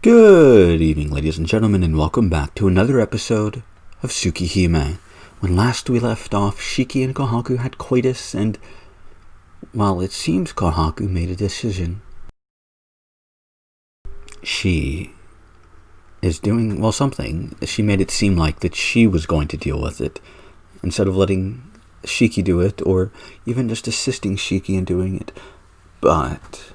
Good evening, ladies and gentlemen, and welcome back to another episode of Tsukihime. When last we left off, Shiki and Kohaku had coitus, and, well, it seems Kohaku made a decision. She is doing, well, something. She made it seem like that she was going to deal with it, instead of letting Shiki do it, or even just assisting Shiki in doing it. But,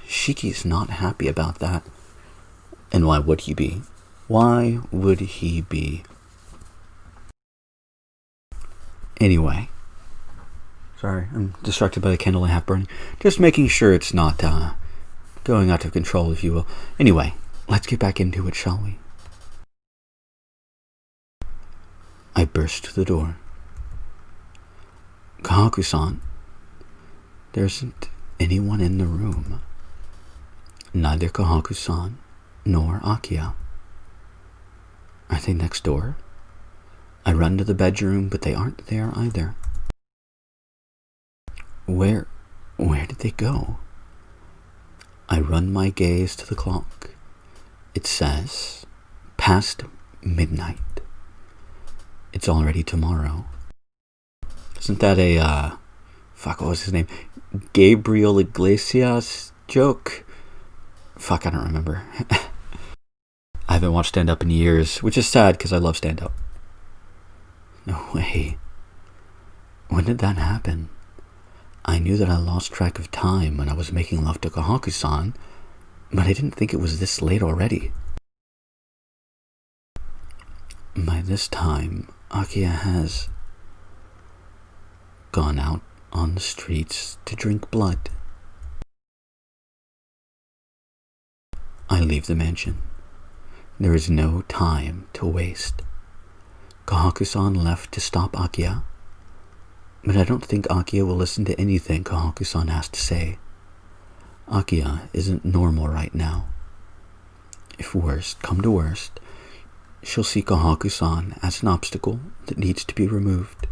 Shiki's not happy about that. And why would he be? Why would he be? Anyway. Sorry, I'm distracted by the candle I have burning. Just making sure it's not going out of control, if you will. Anyway, let's get back into it, shall we? I burst to the door. Kohaku-san, there isn't anyone in the room. Neither Kohaku-san nor Akiya. Are they next door? I run to the bedroom, but they aren't there either. Where did they go? I run my gaze to the clock. It says past midnight. It's already tomorrow. Isn't that what was his name? Gabriel Iglesias joke? I don't remember. I haven't watched stand-up in years, which is sad because I love stand-up. No way. When did that happen? I knew that I lost track of time when I was making love to Kohaku-san, but I didn't think it was this late already. By this time, Akiya has gone out on the streets to drink blood. I leave the mansion. There is no time to waste. Kohaku-san left to stop Akiya, but I don't think Akiya will listen to anything Kohaku-san has to say. Akiya isn't normal right now. If worst come to worst, she'll see Kohaku-san as an obstacle that needs to be removed.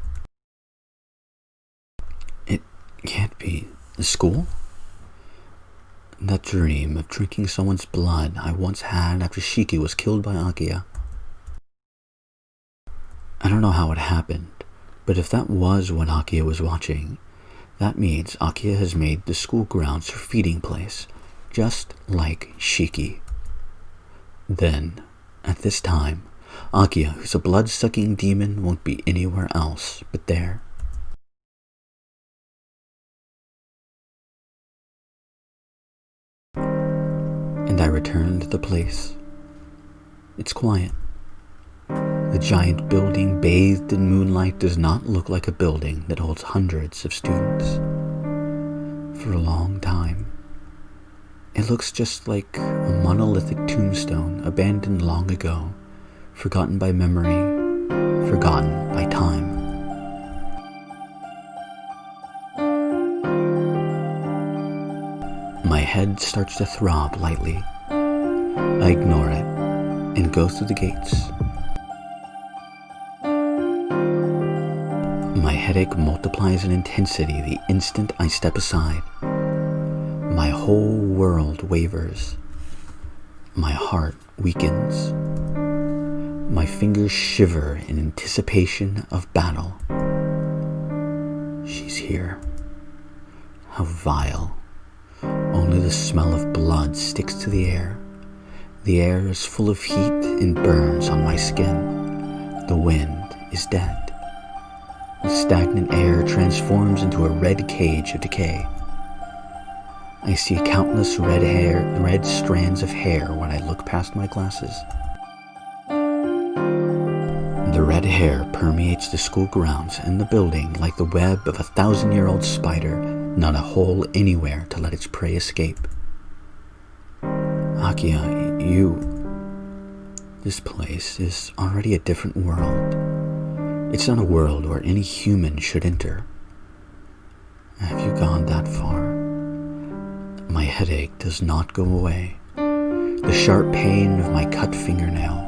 It can't be. The school? That dream of drinking someone's blood I once had after Shiki was killed by Akiya. I don't know how it happened, but if that was what Akiya was watching, that means Akiya has made the school grounds her feeding place, just like Shiki. Then, at this time, Akiya, who's a blood-sucking demon, won't be anywhere else but there. And I return to the place. It's quiet. The giant building bathed in moonlight does not look like a building that holds hundreds of students. For a long time, it looks just like a monolithic tombstone abandoned long ago, forgotten by memory, forgotten by time. My head starts to throb lightly. I ignore it and go through the gates. My headache multiplies in intensity the instant I step aside. My whole world wavers. My heart weakens. My fingers shiver in anticipation of battle. She's here. How vile. Only the smell of blood sticks to the air. The air is full of heat and burns on my skin. The wind is dead. The stagnant air transforms into a red cage of decay. I see countless red strands of hair when I look past my glasses. The red hair permeates the school grounds and the building like the web of a 1,000-year-old spider, not a hole anywhere to let its prey escape. Akiya, this place is already a different world. It's not a world where any human should enter. Have you gone that far? My headache does not go away. The sharp pain of my cut fingernail.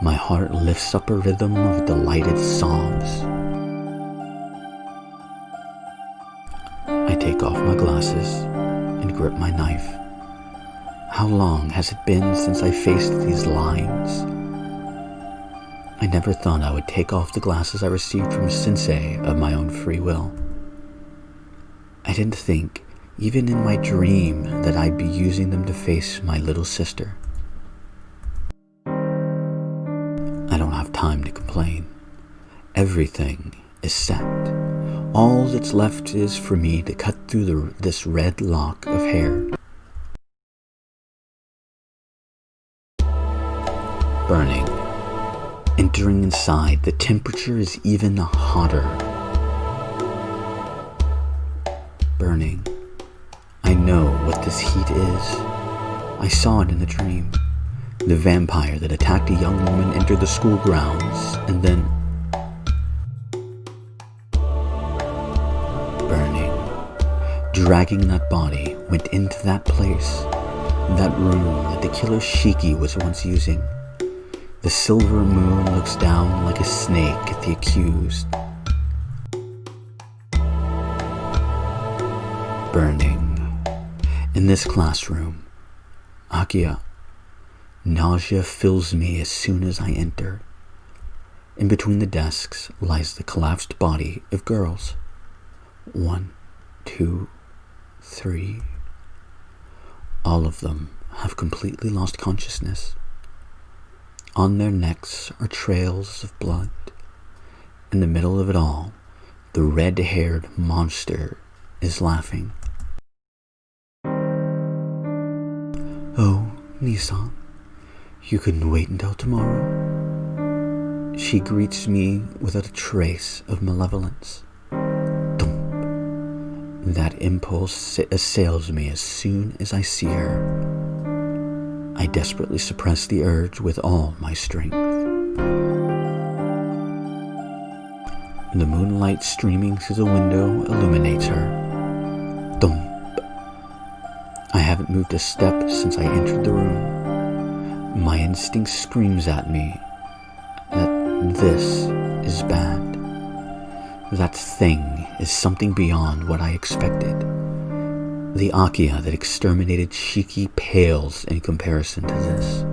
My heart lifts up a rhythm of delighted sobs. I take off my glasses and grip my knife. How long has it been since I faced these lines? I never thought I would take off the glasses I received from Sensei of my own free will. I didn't think, even in my dream, that I'd be using them to face my little sister. I don't have time to complain. Everything is set. All that's left is for me to cut through this red lock of hair. Burning. Entering inside, the temperature is even hotter. Burning. I know what this heat is. I saw it in the dream. The vampire that attacked a young woman entered the school grounds, and then... Burning. Dragging that body, went into that place, that room that the killer Shiki was once using. The silver moon looks down like a snake at the accused. Burning. In this classroom, Akiya. Nausea fills me as soon as I enter. In between the desks lies the collapsed body of girls. 1, 2, 3. All of them have completely lost consciousness. On their necks are trails of blood. In the middle of it all, the red-haired monster is laughing. Oh, Nissan, you couldn't wait until tomorrow? She greets me without a trace of malevolence. Thump. That impulse assails me as soon as I see her. I desperately suppress the urge with all my strength. The moonlight streaming through the window illuminates her. Thump. I haven't moved a step since I entered the room. My instinct screams at me that this is bad. That thing is something beyond what I expected. The Akiya that exterminated Shiki pales in comparison to this.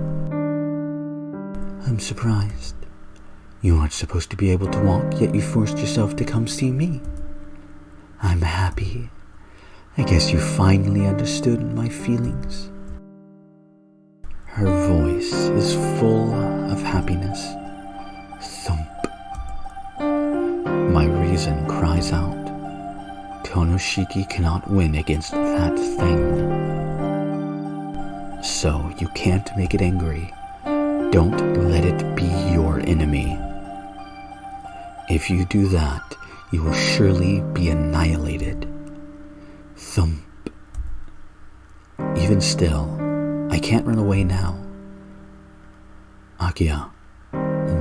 I'm surprised. You aren't supposed to be able to walk, yet you forced yourself to come see me. I'm happy. I guess you finally understood my feelings. Her voice is full of happiness. Thump. My reason cries out. Konoshiki cannot win against that thing. So you can't make it angry. Don't let it be your enemy. If you do that, you will surely be annihilated. Thump. Even still, I can't run away now. Akiya,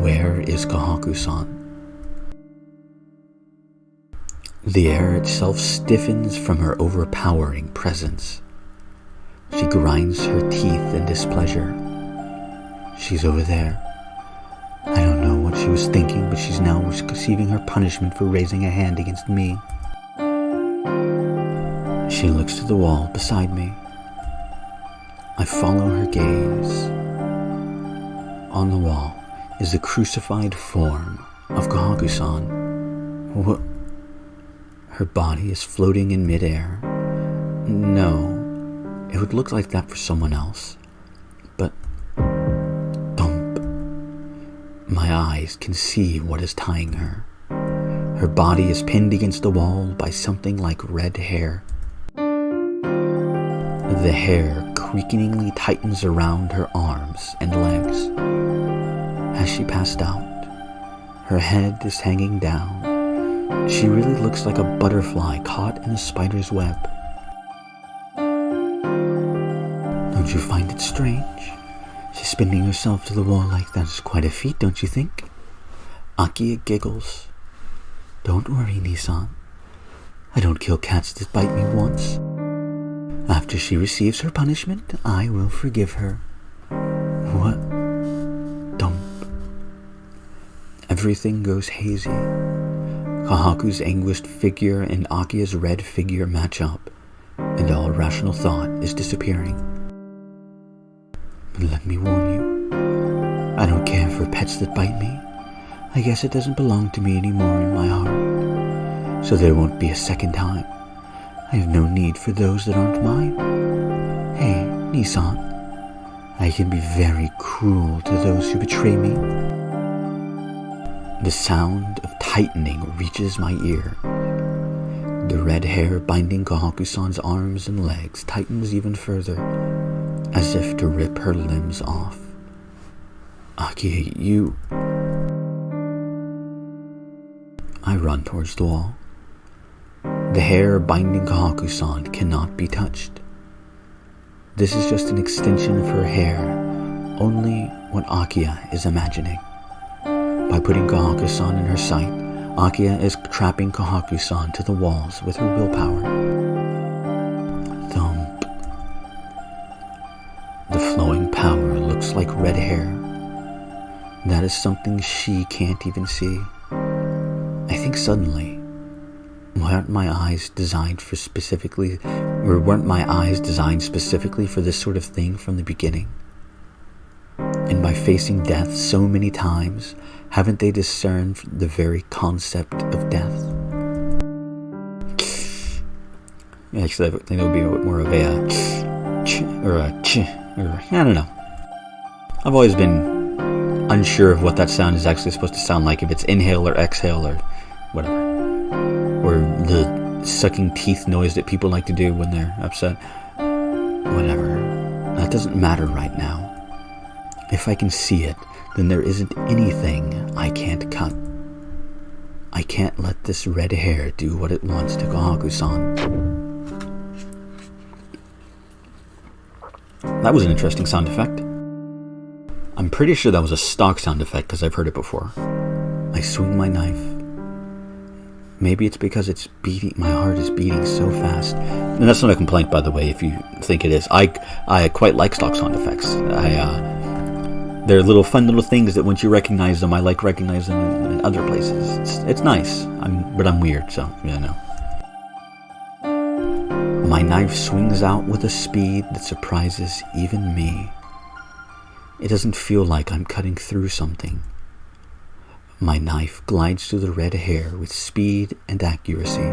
where is Kohaku-san? The air itself stiffens from her overpowering presence. She grinds her teeth in displeasure. She's over there. I don't know what she was thinking, but she's now receiving her punishment for raising a hand against me. She looks to the wall beside me. I follow her gaze. On the wall is the crucified form of Kohaku-san. What? Her body is floating in midair. No, it would look like that for someone else. But, thump. My eyes can see what is tying her. Her body is pinned against the wall by something like red hair. The hair creakingly tightens around her arms and legs. Has she passed out? Her head is hanging down. She really looks like a butterfly caught in a spider's web. Don't you find it strange? She's spinning herself to the wall like that is quite a feat, don't you think? Akiya giggles. Don't worry, Nissan. I don't kill cats that bite me once. After she receives her punishment, I will forgive her. What? Dump. Everything goes hazy. Kohaku's anguished figure and Akiya's red figure match up, and all rational thought is disappearing. And let me warn you, I don't care for pets that bite me. I guess it doesn't belong to me anymore in my heart. So there won't be a second time. I have no need for those that aren't mine. Hey, Nissan, I can be very cruel to those who betray me. The sound of tightening reaches my ear. The red hair binding Kohaku-san's arms and legs tightens even further, as if to rip her limbs off. Akie, you... I run towards the wall. The hair binding Kohaku-san cannot be touched. This is just an extension of her hair, only what Akia is imagining. By putting Kohaku-san in her sight, Akia is trapping Kohaku-san to the walls with her willpower. Thump. The flowing power looks like red hair. That is something she can't even see. I think suddenly, weren't my eyes designed specifically for this sort of thing from the beginning? And by facing death so many times, haven't they discerned the very concept of death? Actually, I think that would be more of a I don't know. I've always been unsure of what that sound is actually supposed to sound like, if it's inhale or exhale or whatever. Or the sucking teeth noise that people like to do when they're upset. Whatever. That doesn't matter right now. If I can see it, then there isn't anything I can't cut. I can't let this red hair do what it wants to Kohaku-san. That was an interesting sound effect. I'm pretty sure that was a stock sound effect because I've heard it before. I swing my knife. Maybe it's because it's beating. My heart is beating so fast. And that's not a complaint, by the way, if you think it is. I quite like stock sound effects. They're fun little things that once you recognize them, I like recognizing them in other places. It's nice. But I'm weird, so yeah, no. My knife swings out with a speed that surprises even me. It doesn't feel like I'm cutting through something. My knife glides through the red hair with speed and accuracy,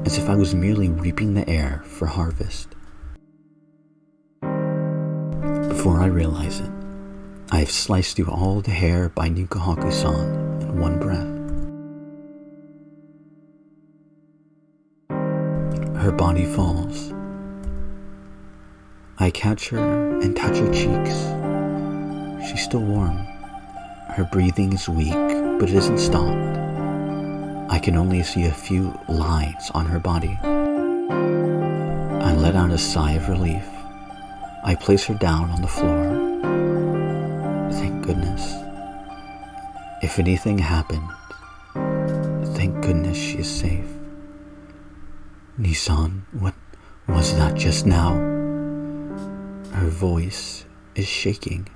as if I was merely reaping the air for harvest. Before I realize it, I have sliced through all the hair binding Kohaku-san in one breath. Her body falls. I catch her and touch her cheeks. She's still warm. Her breathing is weak, but it isn't stopped. I can only see a few lines on her body. I let out a sigh of relief. I place her down on the floor. Thank goodness. If anything happened, thank goodness she is safe. Nissan, what was that just now? Her voice is shaking.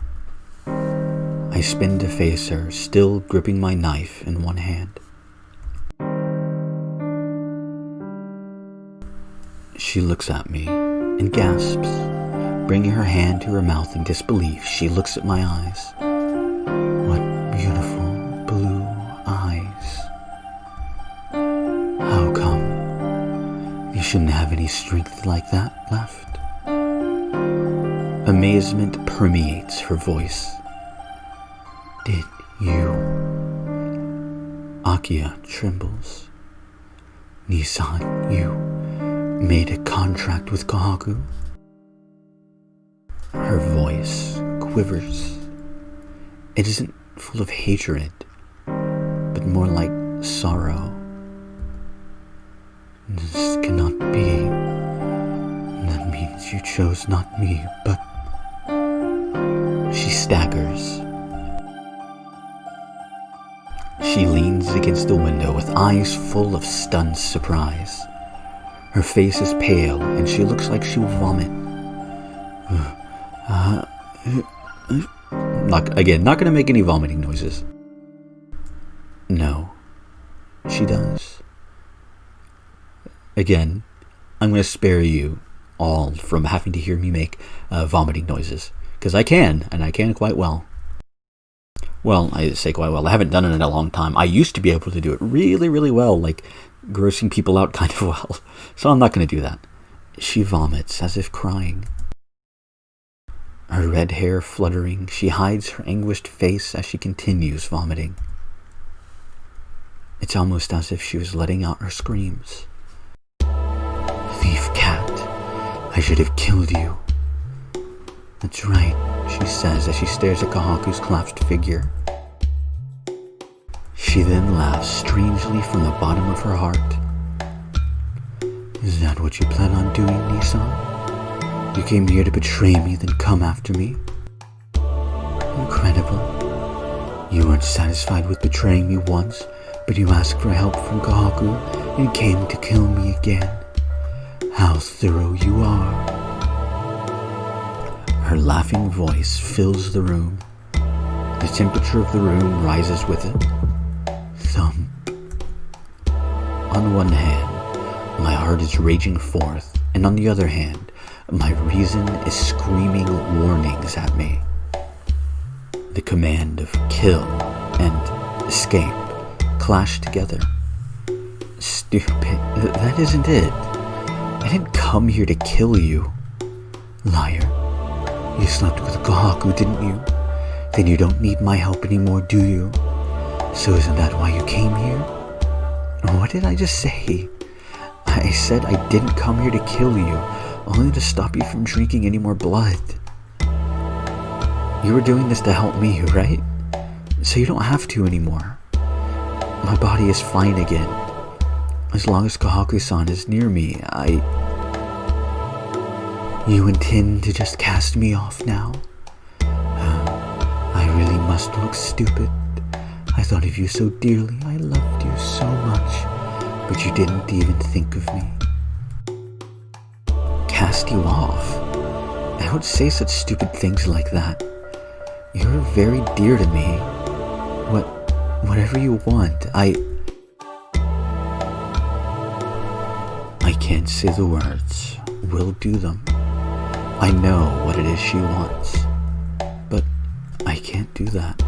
I spin to face her, still gripping my knife in one hand. She looks at me and gasps. Bringing her hand to her mouth in disbelief, she looks at my eyes. What beautiful blue eyes. How come? You shouldn't have any strength like that left. Amazement permeates her voice. Did you? Akia trembles. Nissan, you made a contract with Kohaku? Her voice quivers. It isn't full of hatred, but more like sorrow. This cannot be. That means you chose not me, but... She staggers. She leans against the window with eyes full of stunned surprise. Her face is pale and she looks like she will vomit. Not gonna make any vomiting noises. No, she does. Again, I'm gonna spare you all from having to hear me make vomiting noises, Because I can, and I can quite well. Well, I say quite well. I haven't done it in a long time. I used to be able to do it really, really well, like grossing people out kind of well. So I'm not going to do that. She vomits as if crying. Her red hair fluttering, she hides her anguished face as she continues vomiting. It's almost as if she was letting out her screams. Thief cat, I should have killed you. That's right, she says as she stares at Kohaku's collapsed figure. She then laughs strangely from the bottom of her heart. Is that what you plan on doing, Nissan? You came here to betray me, then come after me? Incredible. You weren't satisfied with betraying me once, but you asked for help from Kohaku and came to kill me again. How thorough you are. Her laughing voice fills the room. The temperature of the room rises with it. Thump. On one hand, my heart is raging forth, and on the other hand, my reason is screaming warnings at me. The command of kill and escape clash together. Stupid. That isn't it. I didn't come here to kill you. Liar. You slept with Kohaku, didn't you? Then you don't need my help anymore, do you? So isn't that why you came here? What did I just say? I said I didn't come here to kill you, only to stop you from drinking any more blood. You were doing this to help me, right? So you don't have to anymore. My body is fine again. As long as Kohaku-san is near me, You intend to just cast me off now? I really must look stupid. I thought of you so dearly. I loved you so much, but you didn't even think of me. Cast you off? I don't say such stupid things like that. You're very dear to me. Whatever you want, I can't say the words. We'll do them. I know what it is she wants, but I can't do that.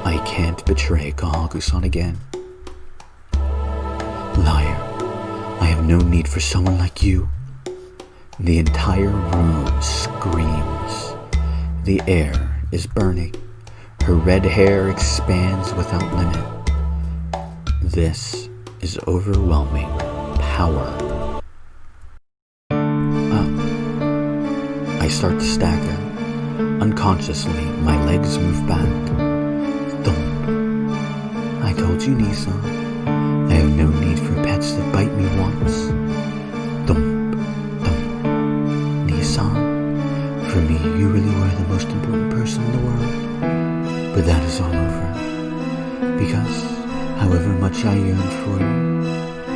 I can't betray Kohaku-san again. Liar. I have no need for someone like you. The entire room screams. The air is burning. Her red hair expands without limit. This is overwhelming power. I start to stagger. Unconsciously, my legs move back. Thump. I told you, Nissan. I have no need for pets that bite me once. Thump. Thump. Nissan. For me, you really were the most important person in the world. But that is all over. Because, however much I yearn for you,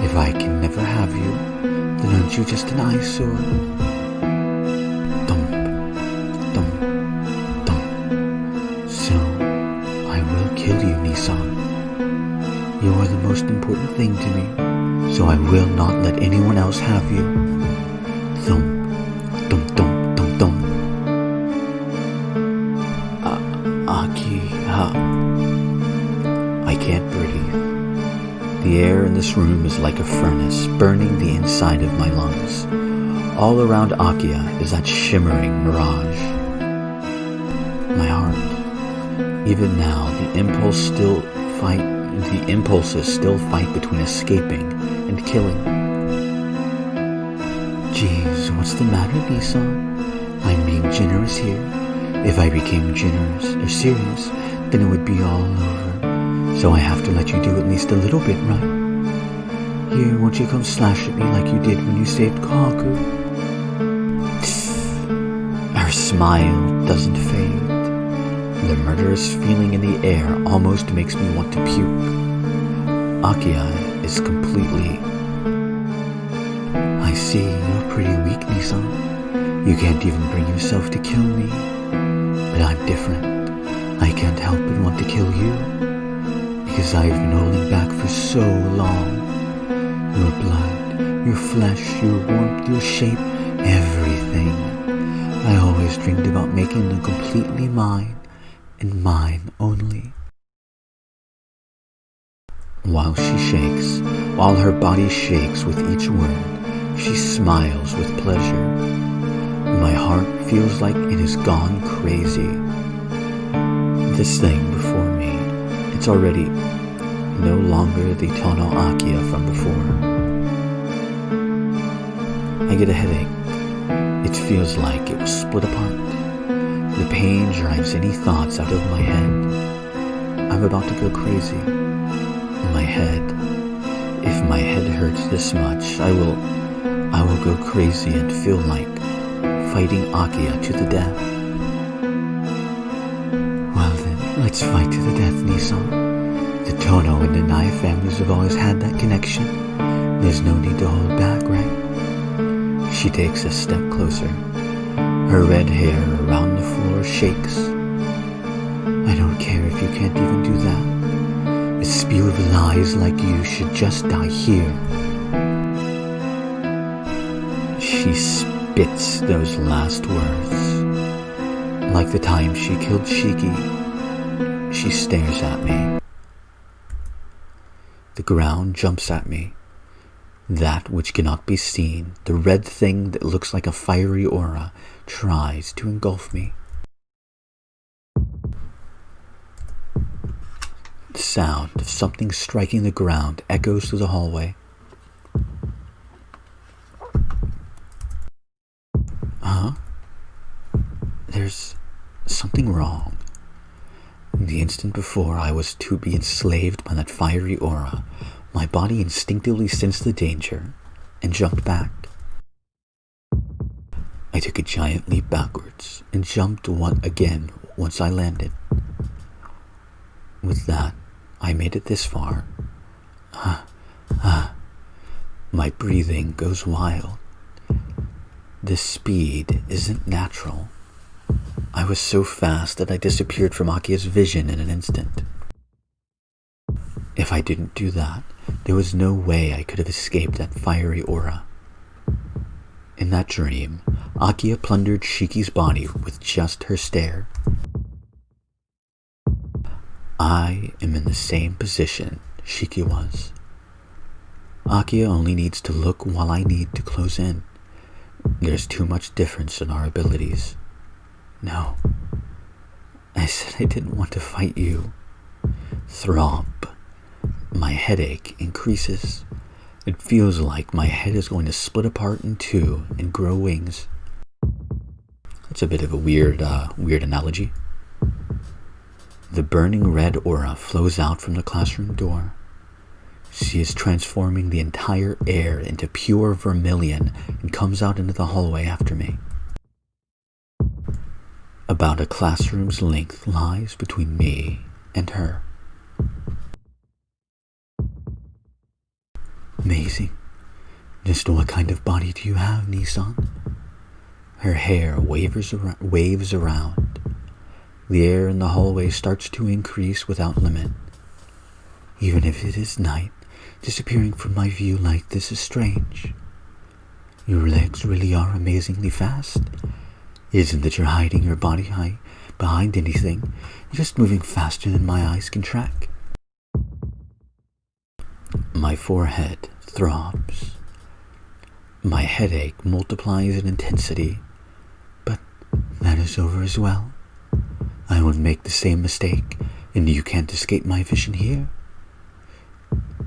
if I can never have you, then aren't you just an eyesore? Kill you, Nissan. You are the most important thing to me, so I will not let anyone else have you. Thump, thump, thump, thump, thump. I can't breathe. The air in this room is like a furnace, burning the inside of my lungs. All around Akiya is that shimmering mirage. My heart. Even now, the impulses still fight between escaping and killing. Jeez, what's the matter, Nissan? I'm being generous here. If I became generous or serious, then it would be all over. So I have to let you do at least a little bit, right? Here, won't you come slash at me like you did when you saved Kohaku? Her smile doesn't fade. The murderous feeling in the air almost makes me want to puke. Akiya is completely... I see, you're pretty weak, Nissan. You can't even bring yourself to kill me. But I'm different. I can't help but want to kill you. Because I've been holding back for so long. Your blood, your flesh, your warmth, your shape, everything. I always dreamed about making them completely mine and mine only. While her body shakes with each word, she smiles with pleasure. My heart feels like it has gone crazy. This thing before me, it's already no longer the Tono Akia from before. I get a headache. It feels like it was split apart. The pain drives any thoughts out of my head. I'm about to go crazy. My head. If my head hurts this much, I will go crazy and feel like fighting Akia to the death. Well then, let's fight to the death, Nissan. The Tono and the Nai families have always had that connection. There's no need to hold back, right? She takes a step closer. Her red hair around the floor shakes. I don't care if you can't even do that. A spew of lies like you should just die here. She spits those last words. Like the time she killed Shiki, she stares at me. The ground jumps at me. That which cannot be seen, the red thing that looks like a fiery aura, tries to engulf me. The sound of something striking the ground echoes through the hallway. Huh? There's something wrong. The instant before I was to be enslaved by that fiery aura, my body instinctively sensed the danger and jumped back. I took a giant leap backwards and jumped again once I landed. With that, I made it this far. My breathing goes wild. This speed isn't natural. I was so fast that I disappeared from Akia's vision in an instant. If I didn't do that, there was no way I could have escaped that fiery aura. In that dream, Akia plundered Shiki's body with just her stare. I am in the same position Shiki was. Akia only needs to look while I need to close in. There's too much difference in our abilities. No. I said I didn't want to fight you. Throb. My headache increases. It feels like my head is going to split apart in two and grow wings. That's a bit of a weird analogy. The burning red aura flows out from the classroom door. She is transforming the entire air into pure vermilion and comes out into the hallway after me. About a classroom's length lies between me and her. Amazing. Just what kind of body do you have, Nissan? Her hair waves around. The air in the hallway starts to increase without limit. Even if it is night, disappearing from my view like this is strange. Your legs really are amazingly fast. It isn't that you're hiding your body height behind anything. You're just moving faster than my eyes can track. My forehead throbs. My headache multiplies in intensity, but that is over as well. I won't make the same mistake, and you can't escape my vision here.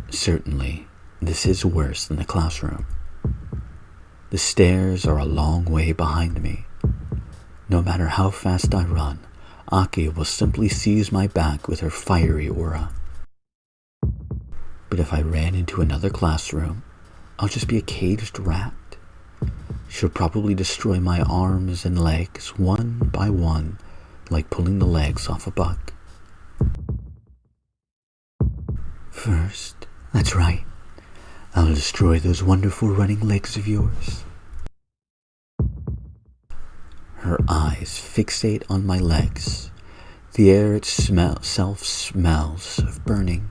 Certainly, this is worse than the classroom. The stairs are a long way behind me. No matter how fast I run, Aki will simply seize my back with her fiery aura. But if I ran into another classroom, I'll just be a caged rat. She'll probably destroy my arms and legs one by one, like pulling the legs off a buck. First, that's right, I'll destroy those wonderful running legs of yours. Her eyes fixate on my legs. The air itself smells of burning.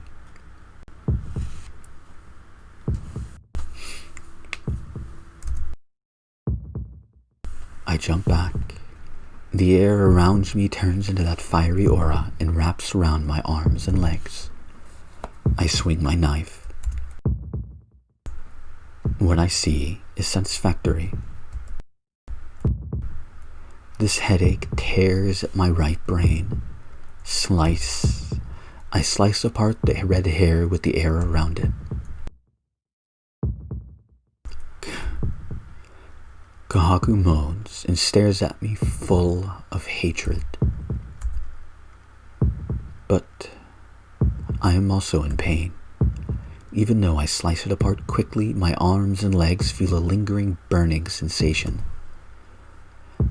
I I jump back. The air around me turns into that fiery aura and wraps around my arms and legs. I swing my knife. What I see is satisfactory. This headache tears at my right brain. I slice apart the red hair with the air around it. Kohaku moans and stares at me full of hatred. But I am also in pain. Even though I slice it apart quickly, my arms and legs feel a lingering burning sensation.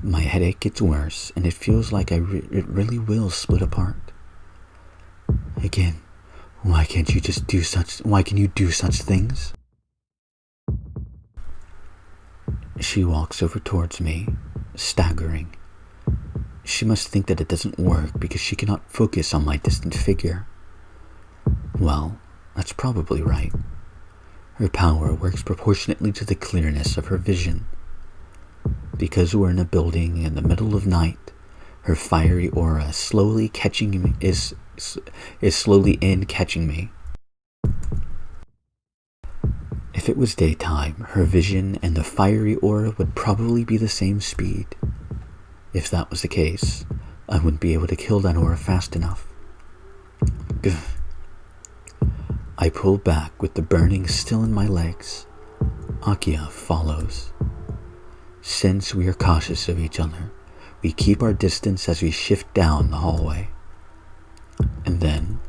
My headache gets worse, and it feels like it really will split apart. Again, why can you do such things? She walks over towards me, staggering. She must think that it doesn't work because she cannot focus on my distant figure. Well, that's probably right. Her power works proportionately to the clearness of her vision. Because we're in a building in the middle of night, her fiery aura is slowly catching me. If it was daytime, her vision and the fiery aura would probably be the same speed. If that was the case, I wouldn't be able to kill that aura fast enough. I pull back with the burning still in my legs. Akiya follows. Since we are cautious of each other, we keep our distance as we shift down the hallway. And then,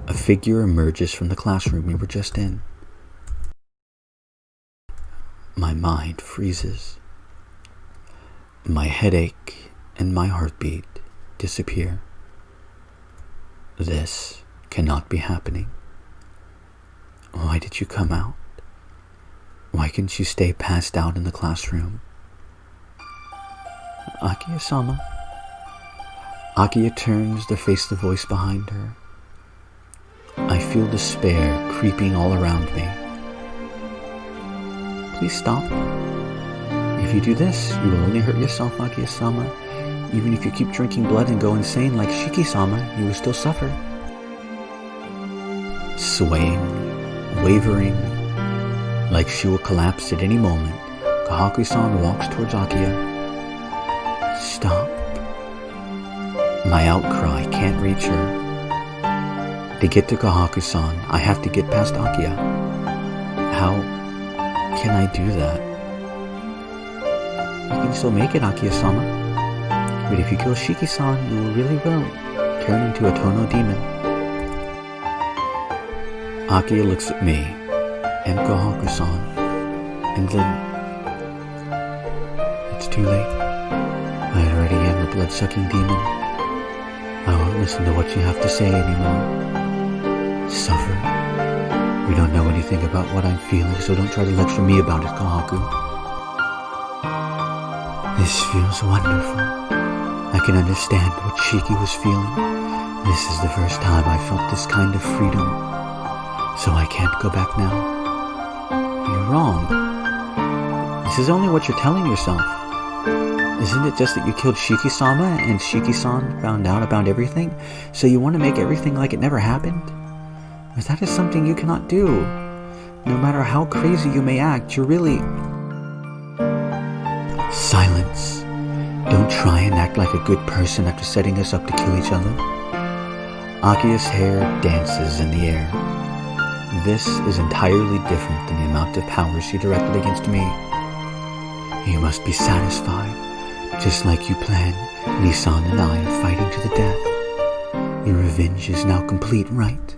a figure emerges from the classroom we were just in. My mind freezes. My headache and my heartbeat disappear. This cannot be happening. Why did you come out? Why couldn't you stay passed out in the classroom? Akiya-sama. Akiya turns to face the voice behind her. I feel despair creeping all around me. Please stop. If you do this, you will only hurt yourself, Akiya-sama. Even if you keep drinking blood and go insane like Shiki-sama, you will still suffer. Swaying, wavering, like she will collapse at any moment, Kohaku-san walks towards Akiya. Stop. My outcry can't reach her. To get to Kohaku-san, I have to get past Akiya. How can I do that? You can still make it, Akiya-sama. But if you kill Shiki-san, you really will turn into a Tono demon. Akiya looks at me and Kohaku-san, and then it's too late. I already am a blood-sucking demon. I won't listen to what you have to say anymore. Suffer. We don't know anything about what I'm feeling, so don't try to lecture me about it, Kohaku. This feels wonderful. I can understand what Shiki was feeling. This is the first time I felt this kind of freedom. So I can't go back now. You're wrong. This is only what you're telling yourself. Isn't it just that you killed Shiki-sama and Shiki-san found out about everything? So you want to make everything like it never happened? But that is something you cannot do. No matter how crazy you may act, you're really... Silence. Don't try and act like a good person after setting us up to kill each other. Akiya's hair dances in the air. This is entirely different than the amount of power she directed against me. You must be satisfied. Just like you planned, Nissan and I are fighting to the death. Your revenge is now complete, right?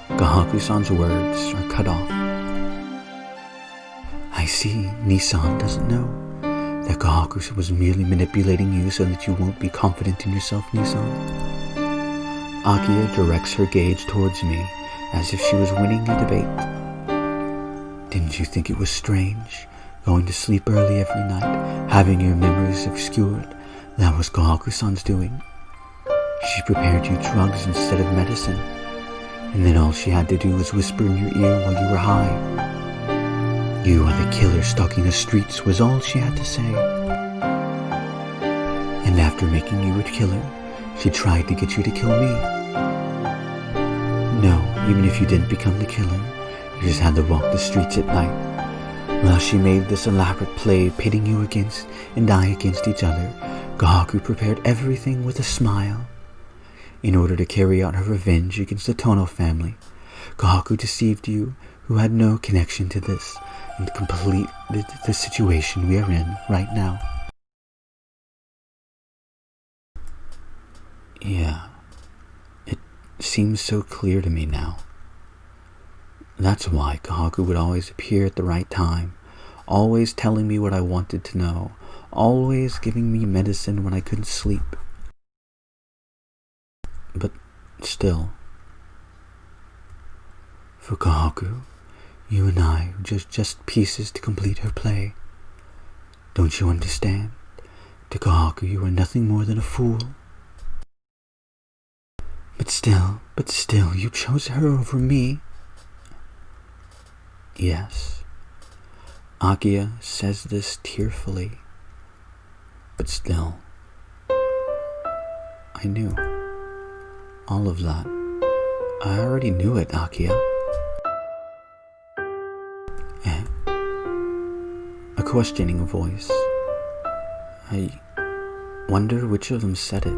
Kohaku-san's words are cut off. I see Nissan doesn't know that Kohaku was merely manipulating you so that you won't be confident in yourself, Nissan. Akiya directs her gaze towards me as if she was winning a debate. Didn't you think it was strange, going to sleep early every night, having your memories obscured? That was Kohaku-san's doing. She prepared you drugs instead of medicine, and then all she had to do was whisper in your ear while you were high. "You are the killer stalking the streets," was all she had to say. "And after making you a killer, she tried to get you to kill me. No, even if you didn't become the killer, you just had to walk the streets at night. While she made this elaborate play pitting you against and I against each other, Kohaku prepared everything with a smile. In order to carry out her revenge against the Tono family, Kohaku deceived you, who had no connection to this, and completed the situation we are in right now." Yeah, it seems so clear to me now. That's why Kohaku would always appear at the right time, always telling me what I wanted to know, always giving me medicine when I couldn't sleep. But still, for Kohaku, you and I were just pieces to complete her play. Don't you understand? To Kohaku, you are nothing more than a fool. But still, you chose her over me. Yes, Akia says this tearfully, but still, I knew. All of that. I already knew it, Akia. A questioning voice. I wonder which of them said it.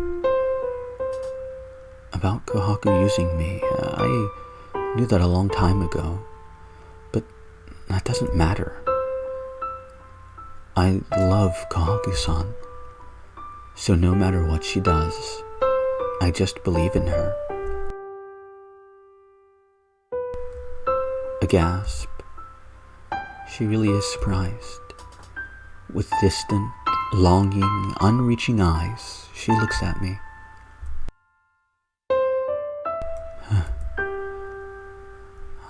About Kohaku using me. I knew that a long time ago. But that doesn't matter. I love Kohaku-san. So no matter what she does, I just believe in her. A gasp. She really is surprised. With distant, longing, unreaching eyes, she looks at me.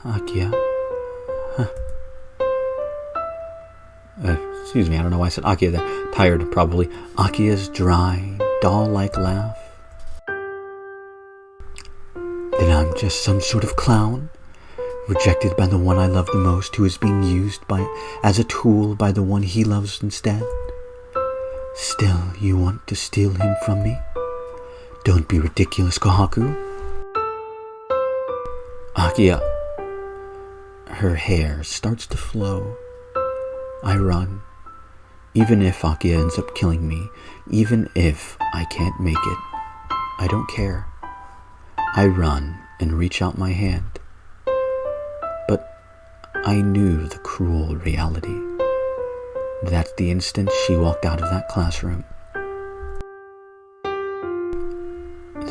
Akia? Excuse me, I don't know why I said Akia there. Tired, probably. Akia's dry, doll-like laugh. Then I'm just some sort of clown? Rejected by the one I love the most, who is being used as a tool by the one he loves instead? Still, you want to steal him from me? Don't be ridiculous, Kohaku. Akia. Her hair starts to flow. I run. Even if Akia ends up killing me, even if I can't make it, I don't care. I run and reach out my hand. But I knew the cruel reality. That's the instant she walked out of that classroom.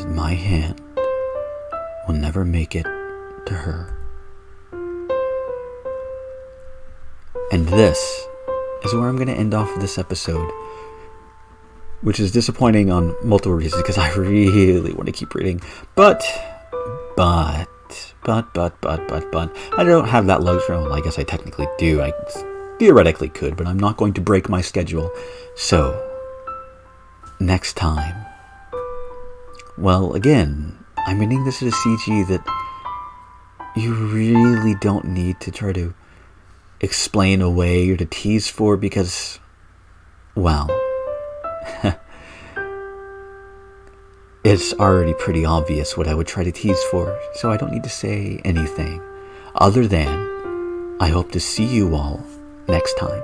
My hand will never make it to her. And this is where I'm going to end off this episode, which is disappointing on multiple reasons because I really want to keep reading. But I don't have that luxury. Well, I guess I technically do. I theoretically could, but I'm not going to break my schedule. So, next time. Well, again, I'm ending this at a CG that you really don't need to try to explain away or to tease for because, well, it's already pretty obvious what I would try to tease for, so I don't need to say anything other than I hope to see you all next time.